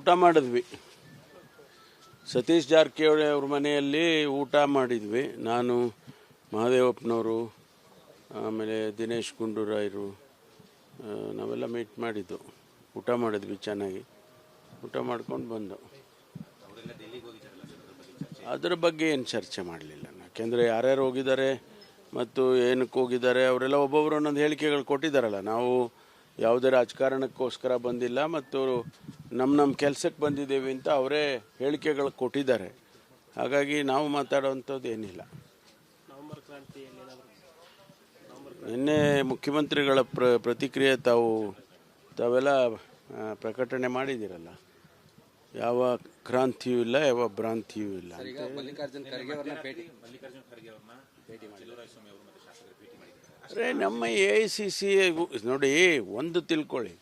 ಊಟ ಮಾಡಿದ್ವಿ. ಸತೀಶ್ ಜಾರಕಿಹೊಳಿ ಅವ್ರ ಮನೆಯಲ್ಲಿ ಊಟ ಮಾಡಿದ್ವಿ. ನಾನು, ಮಹದೇವಪ್ಪನವರು, ಆಮೇಲೆ ದಿನೇಶ್ ಗುಂಡೂರಾಯರು, ನಾವೆಲ್ಲ ಮೀಟ್ ಮಾಡಿದ್ದು. ಊಟ ಮಾಡಿದ್ವಿ ಚೆನ್ನಾಗಿ. ಊಟ ಮಾಡ್ಕೊಂಡು ಬಂದು ಅದರ ಬಗ್ಗೆ ಏನು ಚರ್ಚೆ ಮಾಡಲಿಲ್ಲ. ಯಾಕೆಂದರೆ ಯಾರ್ಯಾರು ಹೋಗಿದ್ದಾರೆ ಮತ್ತು ಏನಕ್ಕೆ ಹೋಗಿದ್ದಾರೆ ಅವರೆಲ್ಲ ಒಬ್ಬೊಬ್ಬರು ಒಂದೊಂದು ಹೇಳಿಕೆಗಳು ಕೊಟ್ಟಿದ್ದಾರಲ್ಲ. ನಾವು ಯಾವುದೇ ರಾಜಕಾರಣಕ್ಕೋಸ್ಕರ ಬಂದಿಲ್ಲ ಮತ್ತು ನಮ್ಮ ಕೆಲಸಕ್ಕೆ ಬಂದಿದ್ದೇವೆ ಅಂತ ಅವರೇ ಹೇಳಿಕೆಗಳು ಕೊಟ್ಟಿದ್ದಾರೆ. ಹಾಗಾಗಿ ನಾವು ಮಾತಾಡುವಂಥದ್ದು ಏನಿಲ್ಲ. ನಿನ್ನೆ ಮುಖ್ಯಮಂತ್ರಿಗಳ ಪ್ರತಿಕ್ರಿಯೆ ತಾವೆಲ್ಲ ಪ್ರಕಟಣೆ ಮಾಡಿದ್ದೀರಲ್ಲ. ಯಾವ ಕ್ರಾಂತಿಯೂ ಇಲ್ಲ, ಯಾವ ಭ್ರಾಂತಿಯೂ ಇಲ್ಲ. ಅರೆ ನಮ್ಮ AICC ನೋಡಿ, ಒಂದು ತಿಳ್ಕೊಳ್ಳಿ,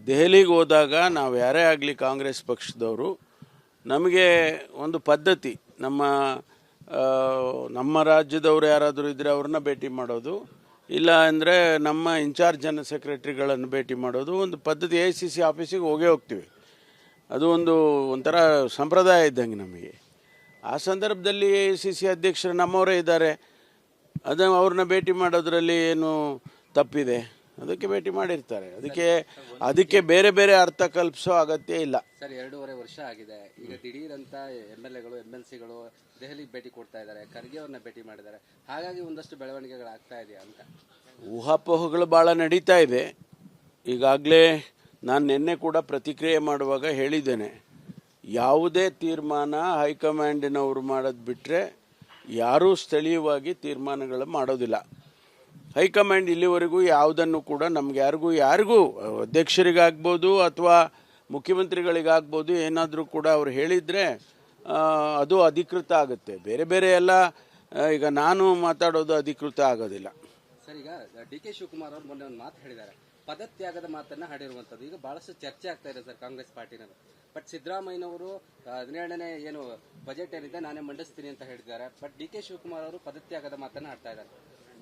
ದೆಹಲಿಗೆ ಹೋದಾಗ ನಾವು ಯಾರೇ ಆಗಲಿ ಕಾಂಗ್ರೆಸ್ ಪಕ್ಷದವರು, ನಮಗೆ ಒಂದು ಪದ್ಧತಿ, ನಮ್ಮ ರಾಜ್ಯದವರು ಯಾರಾದರೂ ಇದ್ದರೆ ಅವ್ರನ್ನ ಭೇಟಿ ಮಾಡೋದು, ಇಲ್ಲ ಅಂದರೆ ನಮ್ಮ ಇನ್ಚಾರ್ಜ್ ಜನರಲ್ ಸೆಕ್ರೆಟರಿಗಳನ್ನು ಭೇಟಿ ಮಾಡೋದು ಒಂದು ಪದ್ಧತಿ. AICC ಆಫೀಸಿಗೆ ಹೋಗ್ತೀವಿ. ಅದು ಒಂಥರ ಸಂಪ್ರದಾಯ ಇದ್ದಂಗೆ ನಮಗೆ. ಆ ಸಂದರ್ಭದಲ್ಲಿ AICC ಅಧ್ಯಕ್ಷರು ನಮ್ಮವರೇ ಇದ್ದಾರೆ, ಅವ್ರನ್ನ ಭೇಟಿ ಮಾಡೋದ್ರಲ್ಲಿ ಏನು ತಪ್ಪಿದೆ? ಅದಕ್ಕೆ ಭೇಟಿ ಮಾಡಿರ್ತಾರೆ. ಅದಕ್ಕೆ ಬೇರೆ ಬೇರೆ ಅರ್ಥ ಕಲ್ಪಿಸೋ ಅಗತ್ಯ ಇಲ್ಲ. ಸರ್, 2.5 ವರ್ಷ ಆಗಿದೆ. ಈಗ ದಿಢೀರಂತ MLAಗಳು MLCಗಳು ದೆಹಲಿಗೆ ಭೇಟಿ ಕೊಡ್ತಾ ಇದ್ದಾರೆ, ಖರ್ಗೆ ಅವ್ರನ್ನ ಭೇಟಿ ಮಾಡಿದ್ದಾರೆ. ಹಾಗಾಗಿ ಒಂದಷ್ಟು ಬೆಳವಣಿಗೆಗಳಾಗ್ತಾ ಇದೆಯಾ ಅಂತ ಊಹಾಪೋಹಗಳು ಭಾಳ ನಡೀತಾ ಇದೆ. ಈಗಾಗಲೇ ನಾನು ನಿನ್ನೆ ಕೂಡ ಪ್ರತಿಕ್ರಿಯೆ ಮಾಡುವಾಗ ಹೇಳಿದ್ದೇನೆ, ಯಾವುದೇ ತೀರ್ಮಾನ ಹೈಕಮಾಂಡಿನವರು ಮಾಡೋದು ಬಿಟ್ಟರೆ ಯಾರೂ ಸ್ಥಳೀಯವಾಗಿ ತೀರ್ಮಾನಗಳು ಮಾಡೋದಿಲ್ಲ. ಹೈಕಮಾಂಡ್ ಇಲ್ಲಿವರೆಗೂ ಯಾವುದನ್ನು ಕೂಡ ಯಾರಿಗೂ ಅಧ್ಯಕ್ಷರಿಗಾಗ್ಬೋದು ಅಥವಾ ಮುಖ್ಯಮಂತ್ರಿಗಳಿಗಾಗ್ಬೋದು ಏನಾದರೂ ಕೂಡ ಅವ್ರು ಹೇಳಿದರೆ ಅದು ಅಧಿಕೃತ ಆಗುತ್ತೆ. ಬೇರೆ ಎಲ್ಲ ಈಗ ನಾನು ಮಾತಾಡೋದು ಅಧಿಕೃತ ಆಗೋದಿಲ್ಲ. ಸರ್, ಈಗ DK ಶಿವಕುಮಾರ್ ಅವರು ಮೊನ್ನೆ ಒಂದು ಮಾತು ಹೇಳಿದ್ದಾರೆ, ಪದತ್ಯಾಗದ ಮಾತನ್ನ ಹಾಡಿರುವಂಥದ್ದು. ಈಗ ಬಹಳಷ್ಟು ಚರ್ಚೆ ಆಗ್ತಾ ಇದೆ ಸರ್ ಕಾಂಗ್ರೆಸ್ ಪಾರ್ಟಿನಲ್ಲಿ. ಬಟ್ ಸಿದ್ದರಾಮಯ್ಯನವರು 17ನೇ ಏನು ಬಜೆಟ್ ಏನಿದೆ ನಾನೇ ಮಂಡಿಸ್ತೀನಿ ಅಂತ ಹೇಳಿದ್ದಾರೆ. ಬಟ್ DK ಶಿವಕುಮಾರ್ ಅವರು ಪದತ್ಯಾಗದ ಮಾತನ್ನ ಆಡ್ತಾ ಇದ್ದಾರೆ.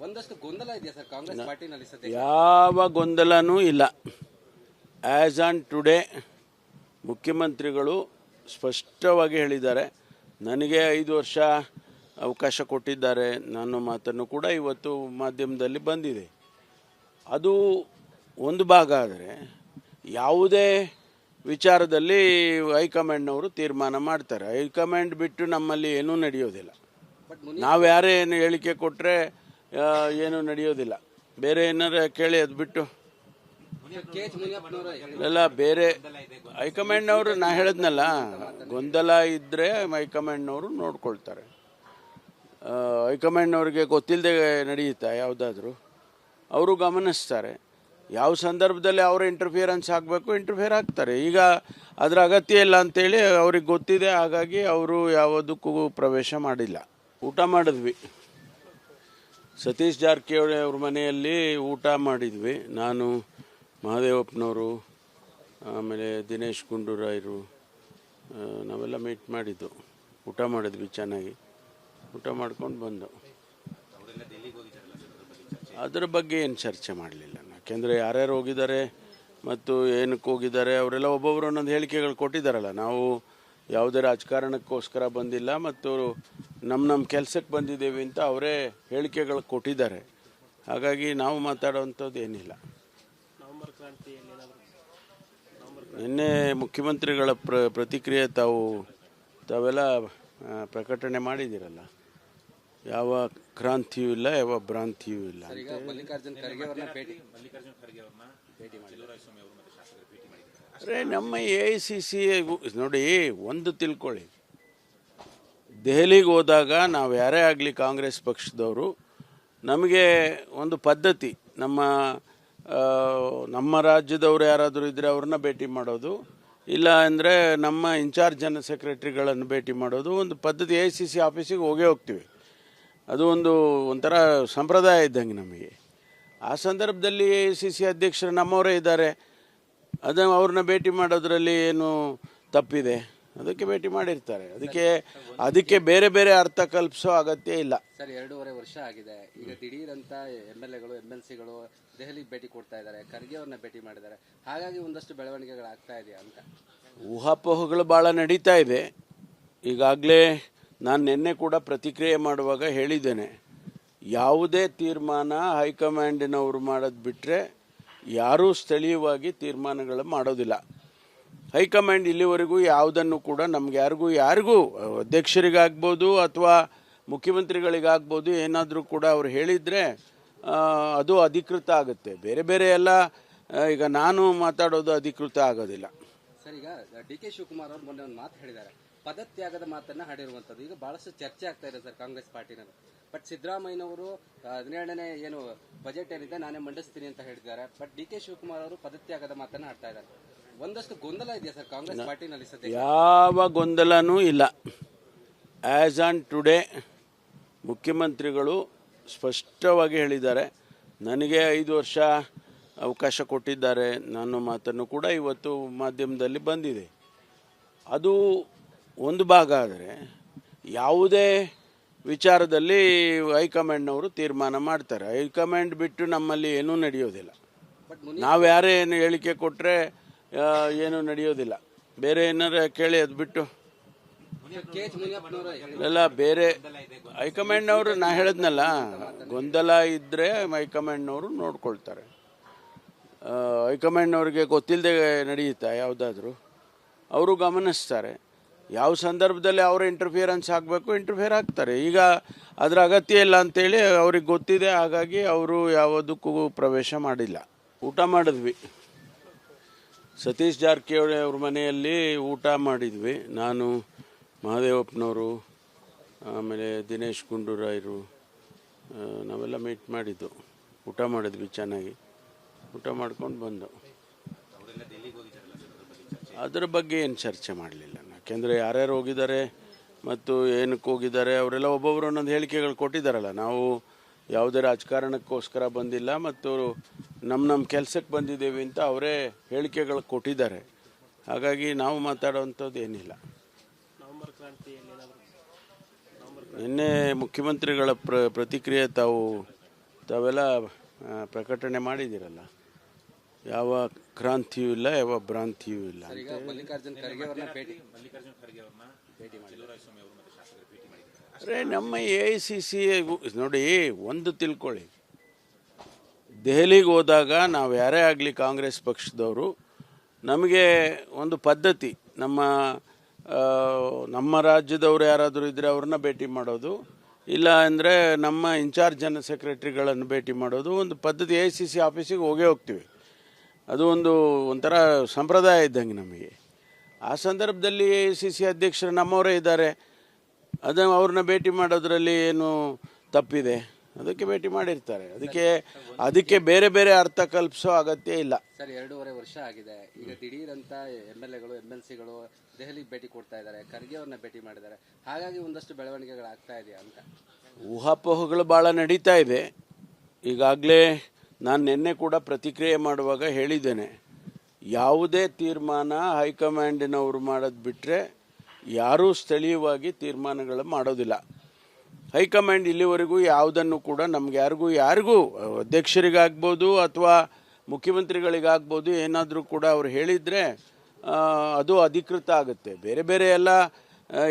ಒಂದಷ್ಟು ಗೊಂದಲ ಇದೆಯಾ ಸರ್ ಕಾಂಗ್ರೆಸ್ ಪಾರ್ಟಿನಲ್ಲಿ ಸದ್ಯ? ಯಾವ ಗೊಂದಲನೂ ಇಲ್ಲ. ಆಸ್ ಆನ್ ಟುಡೇ ಮುಖ್ಯಮಂತ್ರಿಗಳು ಸ್ಪಷ್ಟವಾಗಿ ಹೇಳಿದ್ದಾರೆ, ನನಗೆ 5 ವರ್ಷ ಅವಕಾಶ ಕೊಟ್ಟಿದ್ದಾರೆ. ನನ್ನ ಮಾತನ್ನು ಕೂಡ ಇವತ್ತು ಮಾಧ್ಯಮದಲ್ಲಿ ಬಂದಿದೆ. ಅದು ಒಂದು ಭಾಗ. ಆದರೆ ಯಾವುದೇ ವಿಚಾರದಲ್ಲಿ ಹೈಕಮಾಂಡ್ನವರು ತೀರ್ಮಾನ ಮಾಡ್ತಾರೆ. ಹೈಕಮಾಂಡ್ ಬಿಟ್ಟು ನಮ್ಮಲ್ಲಿ ಏನೂ ನಡೆಯೋದಿಲ್ಲ. ನಾವು ಯಾರೇ ಏನು ಹೇಳಿಕೆ ಕೊಟ್ಟರೆ ಏನೂ ನಡೆಯೋದಿಲ್ಲ. ಬೇರೆ ಏನಾರ ಕೇಳಿ ಅದು ಬಿಟ್ಟು ಎಲ್ಲ ಬೇರೆ ಹೈಕಮಾಂಡ್ನವರು, ನಾ ಹೇಳಿದ್ನಲ್ಲ, ಗೊಂದಲ ಇದ್ದರೆ ಹೈಕಮಾಂಡ್ನವರು ನೋಡ್ಕೊಳ್ತಾರೆ. ಹೈಕಮಾಂಡ್ನವ್ರಿಗೆ ಗೊತ್ತಿಲ್ಲದೆ ನಡೆಯುತ್ತಾ ಯಾವುದಾದ್ರೂ? ಅವರು ಗಮನಿಸ್ತಾರೆ. ಯಾವ ಸಂದರ್ಭದಲ್ಲಿ ಅವರ ಇಂಟರ್ಫಿಯರೆನ್ಸ್ ಆಗಬೇಕು ಇಂಟರ್ಫಿಯರ್ ಆಗ್ತಾರೆ. ಈಗ ಅದರ ಅಗತ್ಯ ಇಲ್ಲ ಅಂತೇಳಿ ಅವ್ರಿಗೆ ಗೊತ್ತಿದೆ. ಹಾಗಾಗಿ ಅವರು ಯಾವುದಕ್ಕೂ ಪ್ರವೇಶ ಮಾಡಿಲ್ಲ. ಊಟ ಮಾಡಿದ್ವಿ. ಸತೀಶ್ ಜಾರಕಿಹೊಳಿ ಅವ್ರ ಮನೆಯಲ್ಲಿ ಊಟ ಮಾಡಿದ್ವಿ. ನಾನು, ಮಹದೇವಪ್ಪನವರು, ಆಮೇಲೆ ದಿನೇಶ್ ಗುಂಡೂರಾಯರು, ನಾವೆಲ್ಲ ಮೀಟ್ ಮಾಡಿದ್ದು. ಊಟ ಮಾಡಿದ್ವಿ ಚೆನ್ನಾಗಿ. ಊಟ ಮಾಡ್ಕೊಂಡು ಬಂದು ಅದರ ಬಗ್ಗೆ ಏನು ಚರ್ಚೆ ಮಾಡಲಿಲ್ಲ. ಯಾಕೆಂದರೆ ಯಾರ್ಯಾರು ಹೋಗಿದ್ದಾರೆ ಮತ್ತು ಏನಕ್ಕೆ ಹೋಗಿದ್ದಾರೆ ಅವರೆಲ್ಲ ಒಬ್ಬೊಬ್ಬರು ಒಂದೊಂದು ಹೇಳಿಕೆಗಳು ಕೊಟ್ಟಿದ್ದಾರಲ್ಲ. ನಾವು ಯಾವುದೇ ರಾಜಕಾರಣಕ್ಕೋಸ್ಕರ ಬಂದಿಲ್ಲ ಮತ್ತು ನಮ್ಮ ಕೆಲಸಕ್ಕೆ ಬಂದಿದ್ದೇವೆ ಅಂತ ಅವರೇ ಹೇಳಿಕೆಗಳು ಕೊಟ್ಟಿದ್ದಾರೆ. ಹಾಗಾಗಿ ನಾವು ಮಾತಾಡುವಂಥದ್ದು ಏನಿಲ್ಲ. ನಿನ್ನೆ ಮುಖ್ಯಮಂತ್ರಿಗಳ ಪ್ರತಿಕ್ರಿಯೆ ತಾವೆಲ್ಲ ಪ್ರಕಟಣೆ ಮಾಡಿದ್ದೀರಲ್ಲ. ಯಾವ ಕ್ರಾಂತಿಯೂ ಇಲ್ಲ, ಯಾವ ಭ್ರಾಂತಿಯೂ ಇಲ್ಲ. ಅರೆ ನಮ್ಮ AICC ನೋಡಿ, ಒಂದು ತಿಳ್ಕೊಳ್ಳಿ, ದೆಹಲಿಗೆ ಹೋದಾಗ ನಾವು ಯಾರೇ ಆಗಲಿ ಕಾಂಗ್ರೆಸ್ ಪಕ್ಷದವರು, ನಮಗೆ ಒಂದು ಪದ್ಧತಿ, ನಮ್ಮ ರಾಜ್ಯದವರು ಯಾರಾದರೂ ಇದ್ದರೆ ಅವ್ರನ್ನ ಭೇಟಿ ಮಾಡೋದು, ಇಲ್ಲ ಅಂದರೆ ನಮ್ಮ ಇನ್ಚಾರ್ಜ್ ಜನರಲ್ ಸೆಕ್ರೆಟರಿಗಳನ್ನು ಭೇಟಿ ಮಾಡೋದು ಒಂದು ಪದ್ಧತಿ. AICC ಆಫೀಸಿಗೆ ಹೋಗ್ತೀವಿ. ಅದು ಒಂಥರ ಸಂಪ್ರದಾಯ ಇದ್ದಂಗೆ ನಮಗೆ. ಆ ಸಂದರ್ಭದಲ್ಲಿ AICC ಅಧ್ಯಕ್ಷರು ನಮ್ಮವರೇ ಇದ್ದಾರೆ, ಅವ್ರನ್ನ ಭೇಟಿ ಮಾಡೋದ್ರಲ್ಲಿ ಏನು ತಪ್ಪಿದೆ? ಅದಕ್ಕೆ ಭೇಟಿ ಮಾಡಿರ್ತಾರೆ. ಅದಕ್ಕೆ ಬೇರೆ ಬೇರೆ ಅರ್ಥ ಕಲ್ಪಿಸೋ ಅಗತ್ಯ ಇಲ್ಲ. ಸರ್ 2.5 ವರ್ಷ ಆಗಿದೆ. ಈಗ ದಿಢೀರಂತ MLAಗಳು MLCಗಳು ದೆಹಲಿಗೆ ಭೇಟಿ ಕೊಡ್ತಾ ಇದ್ದಾರೆ, ಖರ್ಗೆ ಅವ್ರನ್ನ ಭೇಟಿ ಮಾಡಿದ್ದಾರೆ. ಹಾಗಾಗಿ ಒಂದಷ್ಟು ಬೆಳವಣಿಗೆಗಳಾಗ್ತಾ ಇದೆಯಾ ಅಂತ. ಊಹಾಪೋಹಗಳು ಭಾಳ ನಡೀತಾ ಇದೆ. ಈಗಾಗಲೇ ನಾನು ನಿನ್ನೆ ಕೂಡ ಪ್ರತಿಕ್ರಿಯೆ ಮಾಡುವಾಗ ಹೇಳಿದ್ದೇನೆ, ಯಾವುದೇ ತೀರ್ಮಾನ ಹೈಕಮಾಂಡಿನವರು ಮಾಡೋದು ಬಿಟ್ಟರೆ ಯಾರೂ ಸ್ಥಳೀಯವಾಗಿ ತೀರ್ಮಾನಗಳು ಮಾಡೋದಿಲ್ಲ. ಹೈಕಮಾಂಡ್ ಇಲ್ಲಿವರೆಗೂ ಯಾವುದನ್ನು ಕೂಡ ನಮ್ಗೆ ಯಾರಿಗೂ ಅಧ್ಯಕ್ಷರಿಗಾಗ್ಬೋದು ಅಥವಾ ಮುಖ್ಯಮಂತ್ರಿಗಳಿಗಾಗ್ಬೋದು ಏನಾದರೂ ಕೂಡ ಅವ್ರು ಹೇಳಿದರೆ ಅದು ಅಧಿಕೃತ ಆಗುತ್ತೆ. ಬೇರೆ ಬೇರೆ ಎಲ್ಲ ಈಗ ನಾನು ಮಾತಾಡೋದು ಅಧಿಕೃತ ಆಗೋದಿಲ್ಲ. ಸರ್, ಈಗ DK ಶಿವಕುಮಾರ್ ಅವರು ಮೊನ್ನೆ ಒಂದು ಮಾತು ಹೇಳಿದ್ದಾರೆ, ಪದತ್ಯಾಗದ ಮಾತನ್ನ ಹಾಡಿರುವಂಥದ್ದು. ಈಗ ಬಹಳಷ್ಟು ಚರ್ಚೆ ಆಗ್ತಾ ಇದೆ ಸರ್ ಕಾಂಗ್ರೆಸ್ ಪಾರ್ಟಿನಲ್ಲಿ. ಬಟ್ ಸಿದ್ದರಾಮಯ್ಯನವರು 17ನೇ ಏನು ಬಜೆಟ್ ಏನಿದೆ ನಾನೇ ಮಂಡಿಸ್ತೀನಿ ಅಂತ ಹೇಳಿದ್ದಾರೆ. ಬಟ್ DK ಶಿವಕುಮಾರ್ ಅವರು ಪದತ್ಯಾಗದ ಮಾತನ್ನ ಆಡ್ತಾ ಇದ್ದಾರೆ. ಒಂದಷ್ಟು ಗೊಂದಲ ಇದೆಯಾ ಸರ್ ಕಾಂಗ್ರೆಸ್ ಪಾರ್ಟಿನಲ್ಲಿ ಸದ್ಯ? ಯಾವ ಗೊಂದಲನೂ ಇಲ್ಲ. ಆ್ಯಸ್ ಆನ್ ಟುಡೇ ಮುಖ್ಯಮಂತ್ರಿಗಳು ಸ್ಪಷ್ಟವಾಗಿ ಹೇಳಿದ್ದಾರೆ, ನನಗೆ 5 ವರ್ಷ ಅವಕಾಶ ಕೊಟ್ಟಿದ್ದಾರೆ. ನನ್ನ ಮಾತನ್ನು ಕೂಡ ಇವತ್ತು ಮಾಧ್ಯಮದಲ್ಲಿ ಬಂದಿದೆ. ಅದು ಒಂದು ಭಾಗ. ಆದರೆ ಯಾವುದೇ ವಿಚಾರದಲ್ಲಿ ಹೈಕಮಾಂಡ್ನವರು ತೀರ್ಮಾನ ಮಾಡ್ತಾರೆ. ಹೈಕಮಾಂಡ್ ಬಿಟ್ಟು ನಮ್ಮಲ್ಲಿ ಏನೂ ನಡೆಯೋದಿಲ್ಲ. ನಾವು ಯಾರೇ ಏನು ಹೇಳಿಕೆ ಕೊಟ್ಟರೆ ಏನೂ ನಡೆಯೋದಿಲ್ಲ. ಬೇರೆ ಏನಾರ ಕೇಳಿ ಅದು ಬಿಟ್ಟು ಎಲ್ಲ ಬೇರೆ ಹೈಕಮಾಂಡ್ನವರು ನಾ ಹೇಳಿದ್ನಲ್ಲ, ಗೊಂದಲ ಇದ್ದರೆ ಹೈಕಮಾಂಡ್ನವರು ನೋಡ್ಕೊಳ್ತಾರೆ. ಹೈಕಮಾಂಡ್ನವ್ರಿಗೆ ಗೊತ್ತಿಲ್ಲದೆ ನಡೆಯುತ್ತಾ ಯಾವುದಾದ್ರೂ? ಅವರು ಗಮನಿಸ್ತಾರೆ. ಯಾವ ಸಂದರ್ಭದಲ್ಲಿ ಅವರ ಇಂಟರ್ಫಿಯರೆನ್ಸ್ ಆಗಬೇಕು ಇಂಟರ್ಫಿಯರ್ ಆಗ್ತಾರೆ. ಈಗ ಅದರ ಅಗತ್ಯ ಇಲ್ಲ ಅಂತೇಳಿ ಅವ್ರಿಗೆ ಗೊತ್ತಿದೆ. ಹಾಗಾಗಿ ಅವರು ಯಾವುದಕ್ಕೂ ಪ್ರವೇಶ ಮಾಡಿಲ್ಲ. ಊಟ ಮಾಡಿದ್ವಿ, ಸತೀಶ್ ಜಾರಕಿಹೊಳಿ ಅವ್ರ ಮನೆಯಲ್ಲಿ ಊಟ ಮಾಡಿದ್ವಿ. ನಾನು, ಮಹದೇವಪ್ಪನವರು, ಆಮೇಲೆ ದಿನೇಶ್ ಗುಂಡೂರಾಯರು, ನಾವೆಲ್ಲ ಮೀಟ್ ಮಾಡಿದ್ದು. ಊಟ ಮಾಡಿದ್ವಿ, ಚೆನ್ನಾಗಿ ಊಟ ಮಾಡ್ಕೊಂಡು ಬಂದು. ಅದರ ಬಗ್ಗೆ ಏನು ಚರ್ಚೆ ಮಾಡಲಿಲ್ಲ. ಯಾಕೆಂದರೆ ಯಾರ್ಯಾರು ಹೋಗಿದ್ದಾರೆ ಮತ್ತು ಏನಕ್ಕೆ ಹೋಗಿದ್ದಾರೆ ಅವರೆಲ್ಲ ಒಬ್ಬೊಬ್ಬರು ಒಂದೊಂದು ಹೇಳಿಕೆಗಳು ಕೊಟ್ಟಿದ್ದಾರಲ್ಲ. ನಾವು ಯಾವುದೇ ರಾಜಕಾರಣಕ್ಕೋಸ್ಕರ ಬಂದಿಲ್ಲ ಮತ್ತು ನಮ್ಮ ಕೆಲಸಕ್ಕೆ ಬಂದಿದ್ದೇವೆ ಅಂತ ಅವರೇ ಹೇಳಿಕೆಗಳು ಕೊಟ್ಟಿದ್ದಾರೆ. ಹಾಗಾಗಿ ನಾವು ಮಾತಾಡೋವಂಥದ್ದು ಏನಿಲ್ಲ. ನಿನ್ನೆ ಮುಖ್ಯಮಂತ್ರಿಗಳ ಪ್ರತಿಕ್ರಿಯೆ ತಾವೆಲ್ಲ ಪ್ರಕಟಣೆ ಮಾಡಿದ್ದೀರಲ್ಲ. ಯಾವ ಕ್ರಾಂತಿಯೂ ಇಲ್ಲ, ಯಾವ ಭ್ರಾಂತಿಯೂ ಇಲ್ಲ. ಅರೆ ನಮ್ಮ AICC ನೋಡಿ, ಒಂದು ತಿಳ್ಕೊಳ್ಳಿ, ದೆಹಲಿಗೆ ಹೋದಾಗ ನಾವು ಯಾರೇ ಆಗಲಿ ಕಾಂಗ್ರೆಸ್ ಪಕ್ಷದವರು, ನಮಗೆ ಒಂದು ಪದ್ಧತಿ, ನಮ್ಮ ರಾಜ್ಯದವರು ಯಾರಾದರೂ ಇದ್ದರೆ ಅವ್ರನ್ನ ಭೇಟಿ ಮಾಡೋದು, ಇಲ್ಲ ಅಂದರೆ ನಮ್ಮ ಇನ್ಚಾರ್ಜ್ ಜನರಲ್ ಸೆಕ್ರೆಟರಿಗಳನ್ನು ಭೇಟಿ ಮಾಡೋದು ಒಂದು ಪದ್ಧತಿ. AICC ಆಫೀಸಿಗೆ ಹೋಗ್ತೀವಿ. ಅದು ಒಂಥರ ಸಂಪ್ರದಾಯ ಇದ್ದಂಗೆ ನಮಗೆ. ಆ ಸಂದರ್ಭದಲ್ಲಿ AICC ಅಧ್ಯಕ್ಷರು ನಮ್ಮವರೇ ಇದ್ದಾರೆ, ಅದನ್ನು ಅವ್ರನ್ನ ಭೇಟಿ ಮಾಡೋದ್ರಲ್ಲಿ ಏನು ತಪ್ಪಿದೆ? ಅದಕ್ಕೆ ಭೇಟಿ ಮಾಡಿರ್ತಾರೆ. ಅದಕ್ಕೆ ಬೇರೆ ಬೇರೆ ಅರ್ಥ ಕಲ್ಪಿಸೋ ಅಗತ್ಯ ಇಲ್ಲ. ಸರ್ 2.5 ವರ್ಷ ಆಗಿದೆ. ಈಗ ದಿಢೀರಂತ MLAಗಳು MLCಗಳು ದೆಹಲಿಗೆ ಭೇಟಿ ಕೊಡ್ತಾ ಇದ್ದಾರೆ, ಖರ್ಗೆ ಅವ್ರನ್ನ ಭೇಟಿ ಮಾಡಿದ್ದಾರೆ. ಹಾಗಾಗಿ ಒಂದಷ್ಟು ಬೆಳವಣಿಗೆಗಳಾಗ್ತಾ ಇದೆಯಾ ಅಂತ. ಊಹಾಪೋಹಗಳು ಭಾಳ ನಡೀತಾ ಇದೆ. ಈಗಾಗಲೇ ನಾನು ನಿನ್ನೆ ಕೂಡ ಪ್ರತಿಕ್ರಿಯೆ ಮಾಡುವಾಗ ಹೇಳಿದ್ದೇನೆ, ಯಾವುದೇ ತೀರ್ಮಾನ ಹೈಕಮಾಂಡಿನವರು ಮಾಡೋದು ಬಿಟ್ಟರೆ ಯಾರೂ ಸ್ಥಳೀಯವಾಗಿ ತೀರ್ಮಾನಗಳು ಮಾಡೋದಿಲ್ಲ. ಹೈಕಮಾಂಡ್ ಇಲ್ಲಿವರೆಗೂ ಯಾವುದನ್ನು ಕೂಡ ನಮ್ಗೆ ಯಾರಿಗೂ ಅಧ್ಯಕ್ಷರಿಗಾಗ್ಬೋದು ಅಥವಾ ಮುಖ್ಯಮಂತ್ರಿಗಳಿಗಾಗ್ಬೋದು ಏನಾದರೂ ಕೂಡ ಅವ್ರು ಹೇಳಿದರೆ ಅದು ಅಧಿಕೃತ ಆಗುತ್ತೆ. ಬೇರೆ ಬೇರೆ ಎಲ್ಲ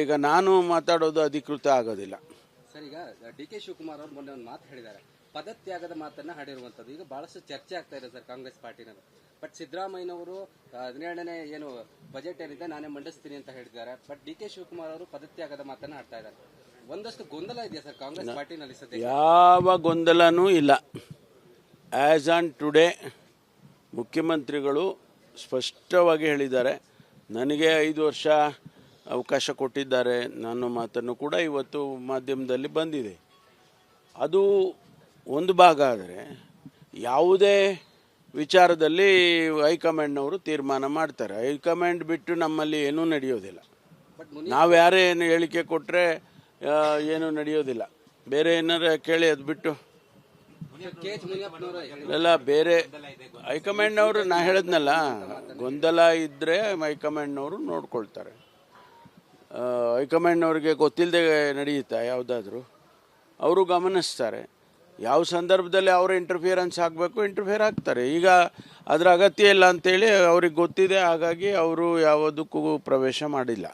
ಈಗ ನಾನು ಮಾತಾಡೋದು ಅಧಿಕೃತ ಆಗೋದಿಲ್ಲ. ಸರ್, ಈಗ DK ಶಿವಕುಮಾರ್ ಅವರು ಮೊನ್ನೆ ಒಂದು ಮಾತು ಹೇಳಿದ್ದಾರೆ, ಪದತ್ಯಾಗದ ಮಾತನ್ನ ಹಾಡಿರುವಂಥದ್ದು. ಈಗ ಬಹಳಷ್ಟು ಚರ್ಚೆ ಆಗ್ತಾ ಇದೆ ಸರ್ ಕಾಂಗ್ರೆಸ್ ಪಾರ್ಟಿನಲ್ಲಿ. ಬಟ್ ಸಿದ್ದರಾಮಯ್ಯನವರು 17ನೇ ಏನು ಬಜೆಟ್ ಏನಿದೆ ನಾನೇ ಮಂಡಿಸ್ತೀನಿ ಅಂತ ಹೇಳಿದ್ದಾರೆ. ಬಟ್ DK ಶಿವಕುಮಾರ್ ಅವರು ಪದತ್ಯಾಗದ ಮಾತನ್ನ ಆಡ್ತಾ ಇದ್ದಾರೆ. ಒಂದಷ್ಟು ಗೊಂದಲ ಇದೆಯಾ ಸರ್ ಕಾಂಗ್ರೆಸ್ ಪಾರ್ಟಿನಲ್ಲಿ ಸದ್ಯ? ಯಾವ ಗೊಂದಲನೂ ಇಲ್ಲ. ಆ್ಯಸ್ ಆನ್ ಟುಡೇ ಮುಖ್ಯಮಂತ್ರಿಗಳು ಸ್ಪಷ್ಟವಾಗಿ ಹೇಳಿದ್ದಾರೆ, ನನಗೆ 5 ವರ್ಷ ಅವಕಾಶ ಕೊಟ್ಟಿದ್ದಾರೆ. ನನ್ನ ಮಾತನ್ನು ಕೂಡ ಇವತ್ತು ಮಾಧ್ಯಮದಲ್ಲಿ ಬಂದಿದೆ. ಅದು ಒಂದು ಭಾಗ. ಆದರೆ ಯಾವುದೇ ವಿಚಾರದಲ್ಲಿ ಹೈಕಮಾಂಡ್ನವರು ತೀರ್ಮಾನ ಮಾಡ್ತಾರೆ. ಹೈಕಮಾಂಡ್ ಬಿಟ್ಟು ನಮ್ಮಲ್ಲಿ ಏನೂ ನಡೆಯೋದಿಲ್ಲ. ನಾವು ಯಾರೇ ಏನು ಹೇಳಿಕೆ ಕೊಟ್ಟರೆ ಏನೂ ನಡೆಯೋದಿಲ್ಲ. ಬೇರೆ ಏನಾರ ಕೇಳಿ ಅದು ಬಿಟ್ಟು ಎಲ್ಲ ಬೇರೆ ಹೈಕಮಾಂಡ್ನವರು ನಾ ಹೇಳಿದ್ನಲ್ಲ, ಗೊಂದಲ ಇದ್ದರೆ ಹೈಕಮಾಂಡ್ನವರು ನೋಡ್ಕೊಳ್ತಾರೆ. ಹೈಕಮಾಂಡ್ನವ್ರಿಗೆ ಗೊತ್ತಿಲ್ಲದೆ ನಡೆಯುತ್ತಾ ಯಾವುದಾದ್ರೂ? ಅವರು ಗಮನಿಸ್ತಾರೆ. ಯಾವ ಸಂದರ್ಭದಲ್ಲಿ ಅವರು ಇಂಟರ್ಫಿಯರೆನ್ಸ್ ಆಗಬೇಕು ಇಂಟರ್ಫಿಯರ್ ಆಗ್ತಾರೆ. ಈಗ ಅದರ ಅಗತ್ಯ ಇಲ್ಲ ಅಂತೇಳಿ ಅವ್ರಿಗೆ ಗೊತ್ತಿದೆ, ಹಾಗಾಗಿ ಅವರು ಯಾವುದಕ್ಕೂ ಪ್ರವೇಶ ಮಾಡಿಲ್ಲ.